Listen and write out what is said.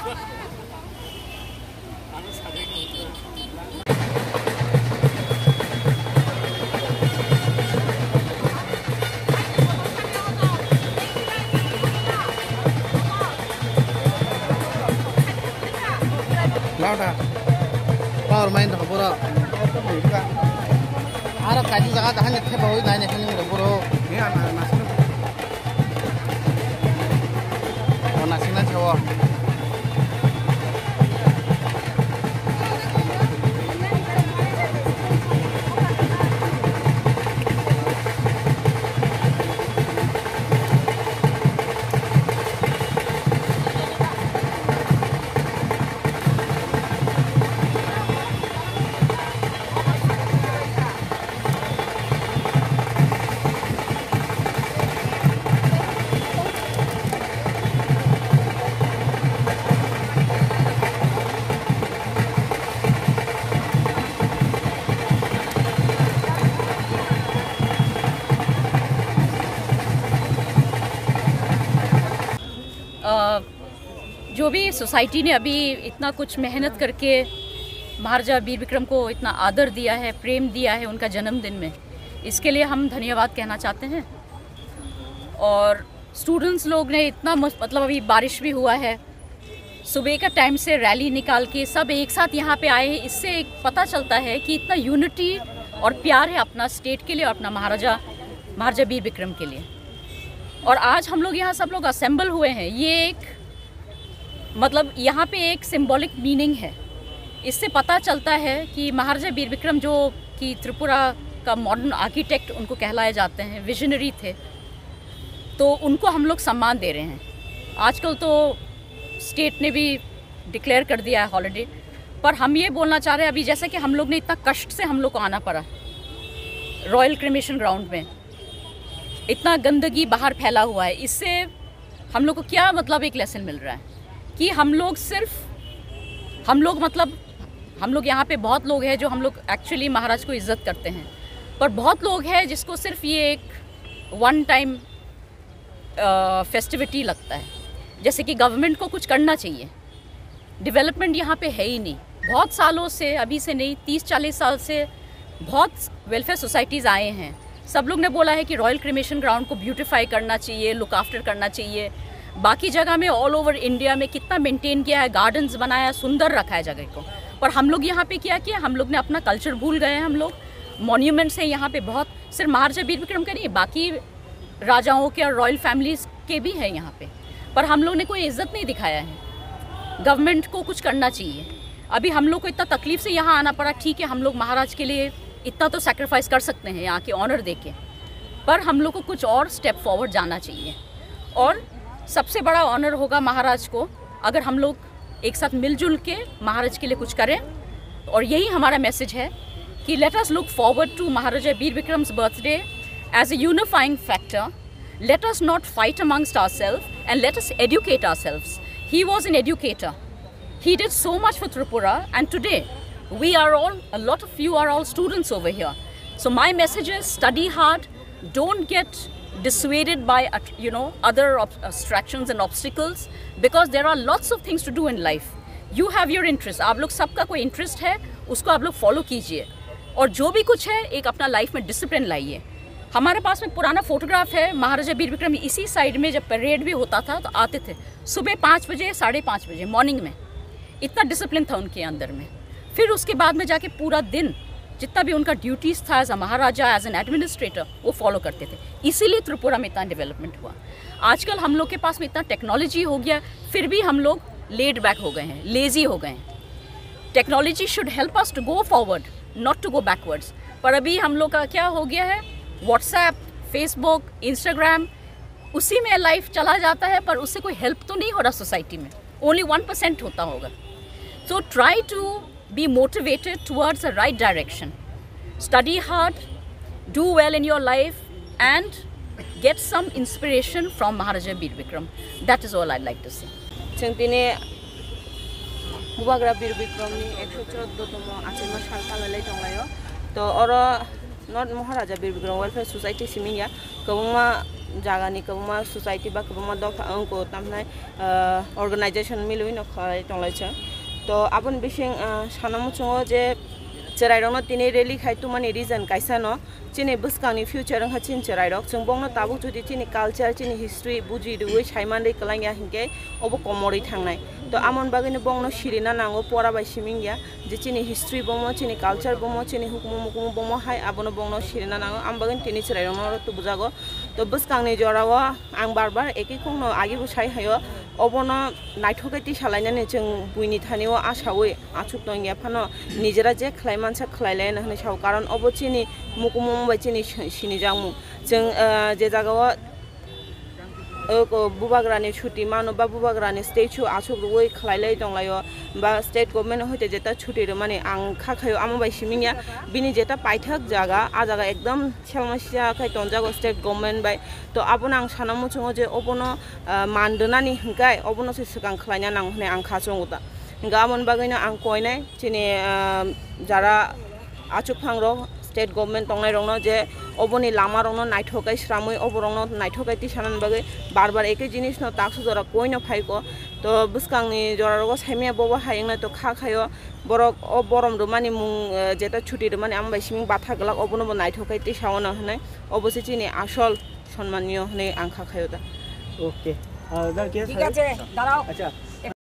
Lauda, power main dah pura. Arab kaji jaga dah hanya tepa hoy naik ni dah pura. Ni anak nasi. Oh nasi na jawa. जो भी society ने अभी इतना कुछ मेहनत करके महाराजा वीर विक्रम को इतना आदर दिया है, प्रेम दिया है उनका जन्मदिन में, इसके लिए हम धन्यवाद कहना चाहते हैं। और स्टूडेंट्स लोग ने इतना मतलब अभी बारिश भी हुआ है, सुबह का टाइम से रैली निकाल के सब एक साथ यहाँ पे आए हैं। इससे एक पता चलता है कि इतना यूनिटी और प्यार है अपना स्टेट के लिए और अपना महाराजा वीर विक्रम के लिए। और आज हम लोग यहाँ सब लोग असेंबल हुए हैं, ये एक मतलब यहाँ पे एक सिंबॉलिक मीनिंग है। इससे पता चलता है कि महाराजा वीर विक्रम जो कि त्रिपुरा का मॉडर्न आर्किटेक्ट उनको कहलाए जाते हैं, विजनरी थे, तो उनको हम लोग सम्मान दे रहे हैं। आजकल तो स्टेट ने भी डिक्लेयर कर दिया है हॉलिडे, पर हम ये बोलना चाह रहे हैं अभी जैसे कि हम लोग ने इतना कष्ट से हम लोग को आना पड़ा रॉयल क्रिमेशन ग्राउंड में, इतना गंदगी बाहर फैला हुआ है, इससे हम लोग को क्या मतलब एक लेसन मिल रहा है कि हम लोग यहाँ पे बहुत लोग हैं जो हम लोग एक्चुअली महाराज को इज़्ज़त करते हैं, पर बहुत लोग हैं जिसको सिर्फ ये एक वन टाइम फेस्टिविटी लगता है। जैसे कि गवर्नमेंट को कुछ करना चाहिए, डेवलपमेंट यहाँ पे है ही नहीं। बहुत सालों से, अभी से नहीं 30-40 साल से बहुत वेलफेयर सोसाइटीज़ आए हैं, सब लोग ने बोला है कि रॉयल क्रिमेशन ग्राउंड को ब्यूटीफाई करना चाहिए, लुक आफ्टर करना चाहिए। बाकी जगह में ऑल ओवर इंडिया में कितना मेंटेन किया है, गार्डन्स बनाया, सुंदर रखा है जगह को, पर हम लोग यहाँ पे क्या किया, हम लोग ने अपना कल्चर भूल गए हैं। हम लोग मॉन्यूमेंट्स हैं यहाँ पे बहुत, सिर्फ महाराजा वीर विक्रम के नहीं, बाकी राजाओं के और रॉयल फैमिलीज़ के भी हैं यहाँ पे, पर हम लोग ने कोई इज़्ज़त नहीं दिखाया है। गवर्नमेंट को कुछ करना चाहिए। अभी हम लोग को इतना तकलीफ़ से यहाँ आना पड़ा, ठीक है, हम लोग महाराज के लिए इतना तो सेक्रीफाइस कर सकते हैं यहाँ के ऑनर देके, पर हम लोग को कुछ और स्टेप फॉरवर्ड जाना चाहिए। और सबसे बड़ा ऑनर होगा महाराज को अगर हम लोग एक साथ मिलजुल के महाराज के लिए कुछ करें। और यही हमारा मैसेज है कि let us look forward to Maharaja Veer Vikram's birthday as a unifying factor. Let us not fight amongst ourself and let us educate ourselves. He was an educator, he did so much for Tripura, and today we are all, a lot of you are all students over here. So my message is study hard, don't get dissuaded by other distractions and obstacles, because there are lots of things to do in life. You have your interest, आप लोग सबका कोई interest है, उसको आप लोग follow कीजिए, और जो भी कुछ है एक अपना लाइफ में डिसिप्लिन लाइए। हमारे पास में पुराना फोटोग्राफ है, महाराजा वीर विक्रम इसी साइड में जब परेड भी होता था तो आते थे सुबह 5 बजे 5:30 बजे मॉर्निंग में, इतना डिसिप्लिन था उनके अंदर में। फिर उसके बाद में जाके पूरा दिन जितना भी उनका ड्यूटीज़ था as a Maharaja, as an administrator, वो फॉलो करते थे। इसीलिए त्रिपुरा में इतना डेवलपमेंट हुआ। आजकल हम लोग के पास में इतना टेक्नोलॉजी हो गया, फिर भी हम लोग लेड बैक हो गए हैं, लेज़ी हो गए हैं। Technology should help us to go forward, not to go backwards. पर अभी हम लोग का क्या हो गया है, व्हाट्सएप, फेसबुक, इंस्टाग्राम, उसी में लाइफ चला जाता है, पर उससे कोई हेल्प तो नहीं हो रहा सोसाइटी में, ओनली 1% होता होगा। So try to be motivated towards the right direction. Study hard, do well in your life, and get some inspiration from Maharaja Veer Vikram. That is all I'd like to say. Chengtine Bubagra Veer Vikram ni 114tm achema sal palai tonglayo. To oro not Maharaja Veer Vikram Welfare Society siminya kabungma জাগানি কবমা society বা কবমা দফা অঙ্ক তামনাই organisation মিলুই নখাই টংলাইছে তো আপন বিশিং সানামুচুঙ যে চেরাইরং তিনি রেলি খাইতু মানে রিজন কাইসানো চিনি বুসকাংনি ফিউচার ha chin চেরাইরক जों bongno tabu judi chini culture chini history buji duoi saimandei kalangya hingke obo komori thangnai to amon bagini bongno shirina nango pora bai simingya je chini history bomo chini culture bomo chini hukumu mukumu bomo hai abono bongno shirina nango am bagin tini cherairong no to bujago to buskangni jorawo ang barbar eki khongno agi bu sai hayo obono naithoketi salainani जों buini thaniwo asawi achuk tongya phano nijera je khlai mansa khlailai na hne saw karon obo chini mukumu bai chini sini jangmu जों जे जागाव बुबाग्रानि छुट्टी मानो बा बुबाग्रानि statue आसुक रुई खलाइलै दंलायो बा state government होते जेता छुट्टी माने आं खाखायो आमबाय सिमिंया बिनि जेता पाइथक जागा आ जागा एकदम समस्या खाय तंजागो स्टेट गभर्नमेन्ट बाय तो आबोन आं सानामु चंगो जे ओबनो मानदोनानि हंगाय ओबनो से सिगां खलाइना नां हने आं खाचंगुता गामन बागैनो आं कोइनाय चिनि जारा आचुक फांग्रो स्टेट गभर्नमेन्ट तंनाय रंनो जे ओबोनि लामा रंनो नाइथोकाय श्रामै ओबरंनो नाइथोकाय तिसानान बागै बार एके जिनिस न ताकसु जरा कोइनो फाइको तो बुसकांनि जरारगो साइमिया बबो हायंना तो खाखायो बरक ओ बरम रुमानि मुं जेता छुटी रुमानि आमबाय सिमिं बाथा गलाक ओबनो नाइथोकाय तिसावना हनै अबसे चिनि आसल सम्माननीय हनै आं खाखायो दा ओके ठीक আছে দাঁড়াও আচ্ছা